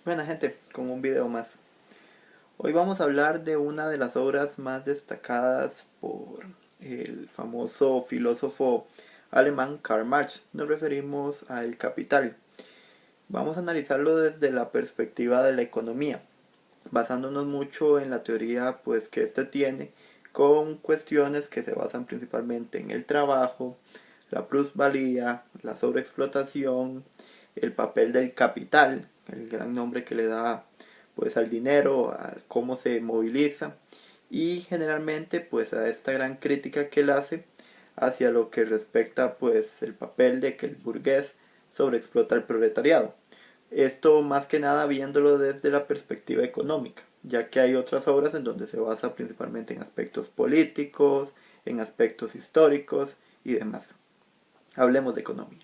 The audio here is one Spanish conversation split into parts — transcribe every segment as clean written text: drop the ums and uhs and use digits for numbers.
Buena gente, con un video más. Hoy vamos a hablar de una de las obras más destacadas por el famoso filósofo alemán Karl Marx. Nos referimos a El Capital. Vamos a analizarlo desde la perspectiva de la economía, basándonos mucho en la teoría pues que éste tiene, con cuestiones que se basan principalmente en el trabajo, la plusvalía, la sobreexplotación, el papel del capital, el gran nombre que le da pues al dinero, a cómo se moviliza y generalmente pues a esta gran crítica que él hace hacia lo que respecta pues el papel de que el burgués sobreexplota al proletariado. Esto más que nada viéndolo desde la perspectiva económica, ya que hay otras obras en donde se basa principalmente en aspectos políticos, en aspectos históricos y demás. Hablemos de economía.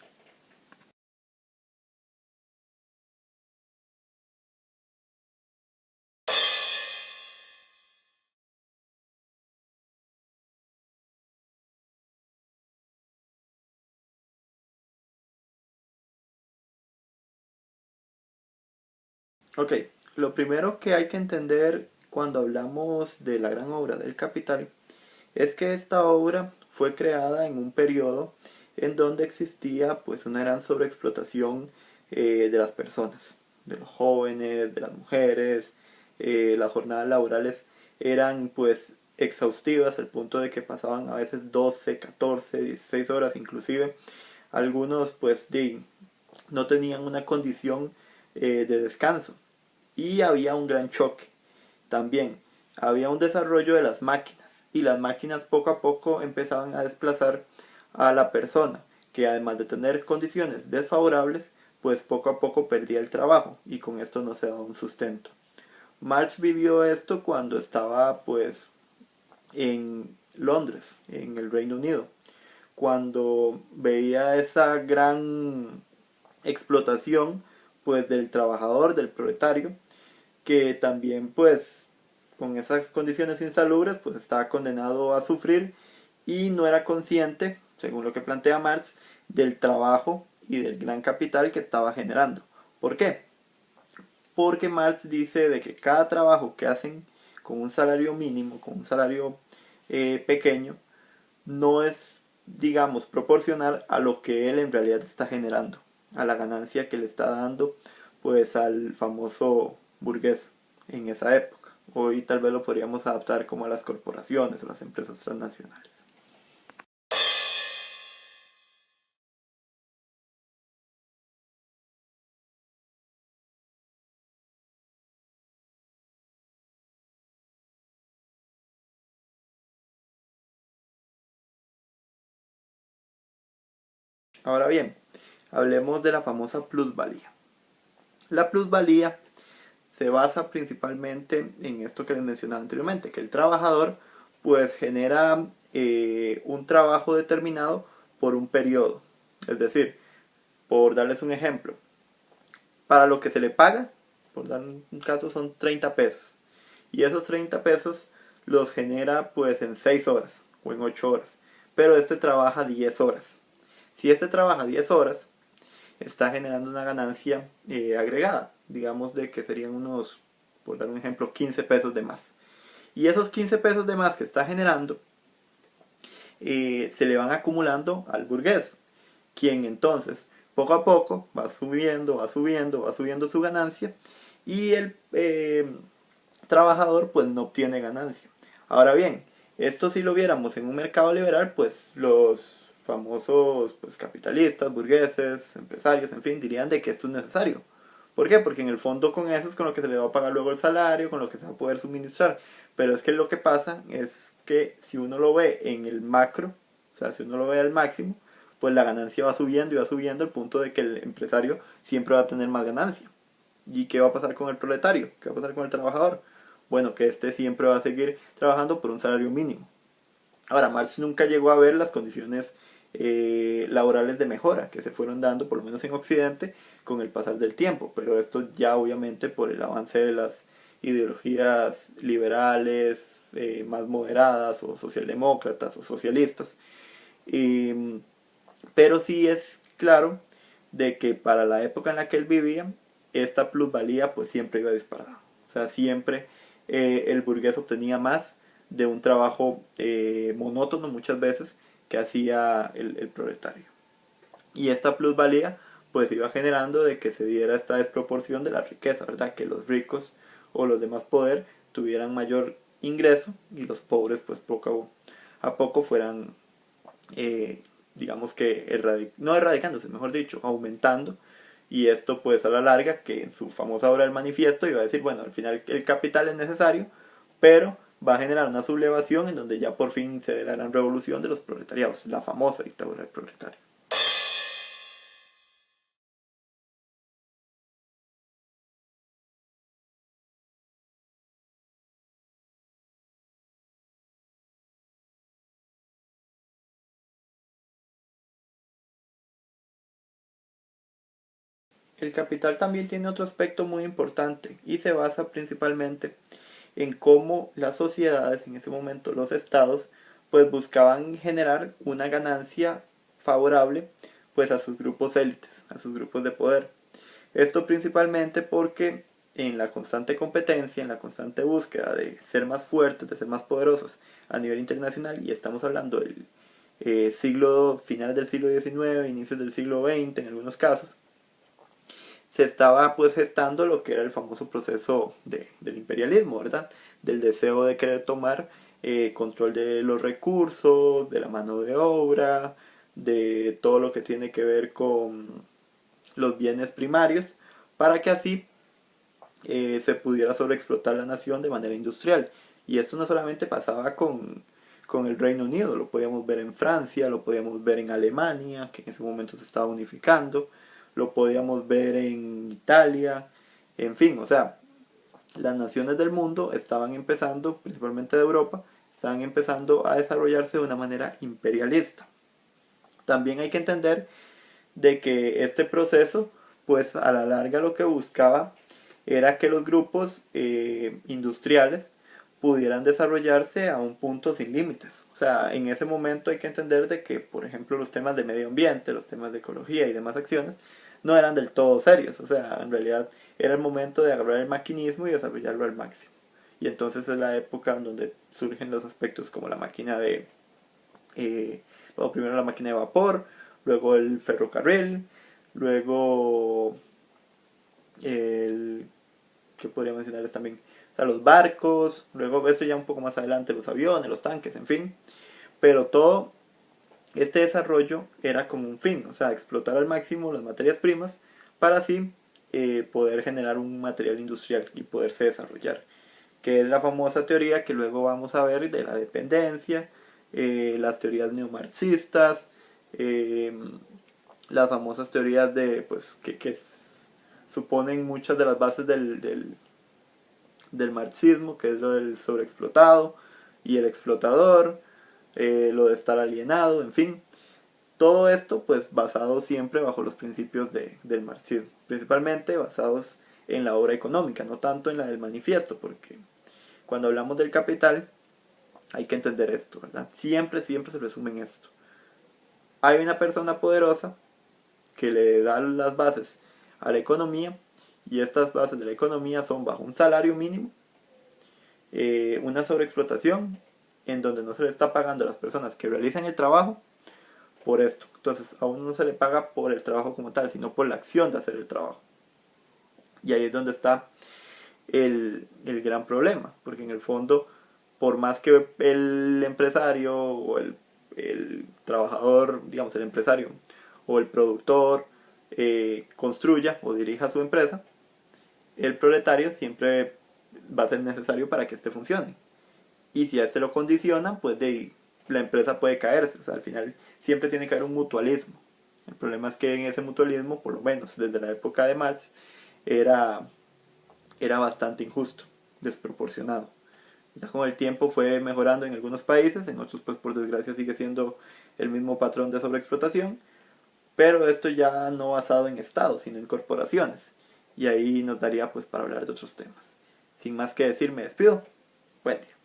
Ok, lo primero que hay que entender cuando hablamos de la gran obra del Capital es que esta obra fue creada en un periodo en donde existía pues una gran sobreexplotación de las personas, de los jóvenes, de las mujeres. Las jornadas laborales eran pues exhaustivas al punto de que pasaban a veces 12, 14, 16 horas inclusive. Algunos pues no tenían una condición de descanso y había un gran choque. También había un desarrollo de las máquinas y las máquinas poco a poco empezaban a desplazar a la persona, que además de tener condiciones desfavorables, pues poco a poco perdía el trabajo y con esto no se daba un sustento. Marx vivió esto cuando estaba pues en Londres, en el Reino Unido, cuando veía esa gran explotación pues del trabajador, del proletario, que también pues con esas condiciones insalubres pues estaba condenado a sufrir y no era consciente, según lo que plantea Marx, del trabajo y del gran capital que estaba generando. ¿Por qué? Porque Marx dice de que cada trabajo que hacen con un salario mínimo, con un salario pequeño, no es, digamos, proporcional a lo que él en realidad está generando, a la ganancia que le está dando pues al famoso burgués en esa época. Hoy tal vez lo podríamos adaptar como a las corporaciones o las empresas transnacionales. Ahora bien, hablemos de la famosa plusvalía. La plusvalía se basa principalmente en esto que les mencionaba anteriormente, que el trabajador pues genera un trabajo determinado por un periodo. Es decir, por darles un ejemplo, para lo que se le paga, por dar un caso, son 30 pesos. Y esos 30 pesos los genera pues en 6 horas o en 8 horas. Pero este trabaja 10 horas. Si este trabaja 10 horas, está generando una ganancia agregada. Digamos de que serían unos, por dar un ejemplo, 15 pesos de más. Y esos 15 pesos de más que está generando se le van acumulando al burgués, quien entonces poco a poco va subiendo, va subiendo, va subiendo su ganancia y el trabajador pues no obtiene ganancia. Ahora bien, esto si lo viéramos en un mercado liberal, pues los famosos pues, capitalistas, burgueses, empresarios, en fin, dirían de que esto es necesario. ¿Por qué? Porque en el fondo con eso es con lo que se le va a pagar luego el salario, con lo que se va a poder suministrar. Pero es que lo que pasa es que si uno lo ve en el macro, o sea, si uno lo ve al máximo, pues la ganancia va subiendo y va subiendo al punto de que el empresario siempre va a tener más ganancia. ¿Y qué va a pasar con el proletario? ¿Qué va a pasar con el trabajador? Bueno, que este siempre va a seguir trabajando por un salario mínimo. Ahora, Marx nunca llegó a ver las condiciones laborales de mejora que se fueron dando, por lo menos en Occidente, con el pasar del tiempo, pero esto ya obviamente por el avance de las ideologías liberales, más moderadas, o socialdemócratas, o socialistas. Pero sí es claro de que para la época en la que él vivía, esta plusvalía pues siempre iba disparada. O sea, siempre el burgués obtenía más de un trabajo monótono muchas veces que hacía el proletario. Y esta plusvalía pues iba generando de que se diera esta desproporción de la riqueza, ¿verdad? Que los ricos o los de más poder tuvieran mayor ingreso y los pobres pues poco a poco fueran, digamos que no erradicándose, mejor dicho, aumentando. Y esto pues a la larga, que en su famosa obra del manifiesto iba a decir, bueno, al final el capital es necesario, pero va a generar una sublevación en donde ya por fin se dé la gran revolución de los proletariados, la famosa dictadura del proletario. El capital también tiene otro aspecto muy importante y se basa principalmente en cómo las sociedades, en ese momento los estados, pues buscaban generar una ganancia favorable pues a sus grupos élites, a sus grupos de poder. Esto principalmente porque en la constante competencia, en la constante búsqueda de ser más fuertes, de ser más poderosos a nivel internacional, y estamos hablando del finales del siglo XIX, inicios del siglo XX en algunos casos, se estaba pues gestando lo que era el famoso proceso del imperialismo, ¿verdad? Del deseo de querer tomar control de los recursos, de la mano de obra, de todo lo que tiene que ver con los bienes primarios, para que así se pudiera sobreexplotar la nación de manera industrial. Y esto no solamente pasaba con el Reino Unido, lo podíamos ver en Francia, lo podíamos ver en Alemania, que en ese momento se estaba unificando, lo podíamos ver en Italia, en fin, o sea, las naciones del mundo estaban empezando, principalmente de Europa, estaban empezando a desarrollarse de una manera imperialista. También hay que entender de que este proceso, pues a la larga lo que buscaba era que los grupos industriales pudieran desarrollarse a un punto sin límites. O sea, en ese momento hay que entender de que, por ejemplo, los temas de medio ambiente, los temas de ecología y demás acciones no eran del todo serios. O sea, en realidad era el momento de agarrar el maquinismo y desarrollarlo al máximo. Y entonces es la época en donde surgen los aspectos como la máquina de, bueno, primero la máquina de vapor, luego el ferrocarril, luego el, ¿qué podría mencionarles también? O sea, los barcos, luego esto ya un poco más adelante, los aviones, los tanques, en fin. Pero todo este desarrollo era como un fin, o sea, explotar al máximo las materias primas para así poder generar un material industrial y poderse desarrollar. Que es la famosa teoría que luego vamos a ver de la dependencia, las teorías neomarxistas, eh, las famosas teorías de pues que suponen muchas de las bases del marxismo, que es lo del sobreexplotado y el explotador, lo de estar alienado, en fin. Todo esto pues basado siempre bajo los principios del marxismo, principalmente basados en la obra económica, no tanto en la del manifiesto, porque cuando hablamos del capital hay que entender esto, ¿verdad? Siempre, siempre se resume en esto. Hay una persona poderosa que le da las bases a la economía y estas bases de la economía son bajo un salario mínimo, una sobreexplotación en donde no se le está pagando a las personas que realizan el trabajo por esto. Entonces a uno no se le paga por el trabajo como tal, sino por la acción de hacer el trabajo. Y ahí es donde está el gran problema, porque en el fondo, por más que el empresario o el trabajador, digamos el empresario o el productor construya o dirija su empresa, el proletario siempre va a ser necesario para que éste funcione. Y si a este lo condicionan, pues la empresa puede caerse. O sea, al final siempre tiene que haber un mutualismo. El problema es que en ese mutualismo, por lo menos desde la época de Marx, era, era bastante injusto, desproporcionado. Ya con el tiempo fue mejorando en algunos países, en otros pues por desgracia sigue siendo el mismo patrón de sobreexplotación, pero esto ya no basado en estados, sino en corporaciones. Y ahí nos daría pues para hablar de otros temas. Sin más que decir, me despido. Buen día.